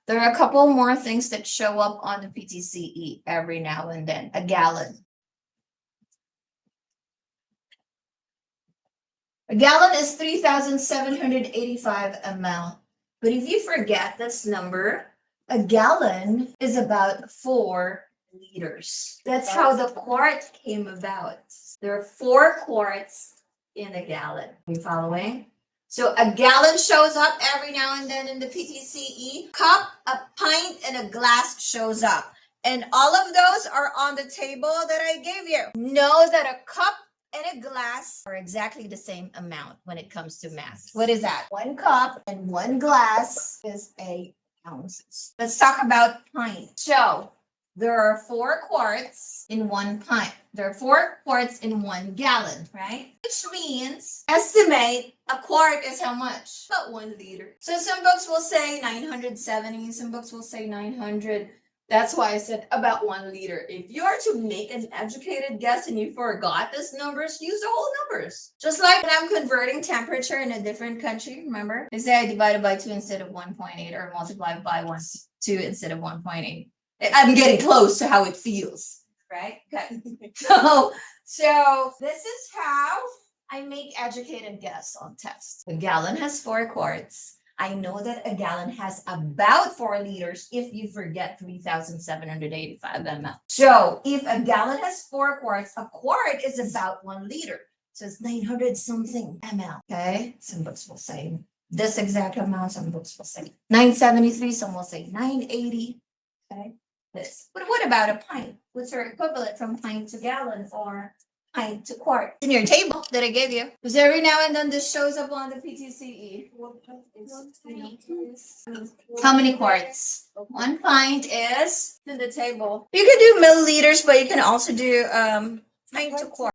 There are a couple more things that show up on the PTCE every now and then. A gallon. A gallon is 3,785 ml. But if you forget this number, a gallon is about 4 liters. That's how the quart came about. There are 4 quarts in a gallon. Are you following? So a gallon shows up every now and then in the PTCE. Cup, a pint, and a glass shows up. And all of those are on the table that I gave you. Know that a cup and a glass are exactly the same amount when it comes to mass. What is that? 1 cup and 1 glass is 8 ounces. Let's talk about pint. So there are 4 quarts in 1 pint. There are 4 quarts in 1 gallon, right? Which means, estimate a quart is how much? About 1 liter. So some books will say 970, some books will say 900. That's why I said about 1 liter. If you are to make an educated guess and you forgot these numbers, use the whole numbers. Just like when I'm converting temperature in a different country, remember? They say I divided by 2 instead of 1.8 or multiply by 2 instead of 1.8. I'm getting close to how it feels, right? Okay. So this is how I make educated guess on tests. A gallon has 4 quarts. I know that a gallon has about 4 liters if you forget 3,785 ml. So if a gallon has 4 quarts, a quart is about 1 liter. So it's 900 something ml. Okay. Some books will say this exact amount. Some books will say 973. Some will say 980. Okay. This. But what about a pint? What's your equivalent from pint to gallon or pint to quart? In your table that I gave you. Because every now and then this shows up on the PTCE. How many quarts? 1 pint is in the table. You can do milliliters, but you can also do pint to quart.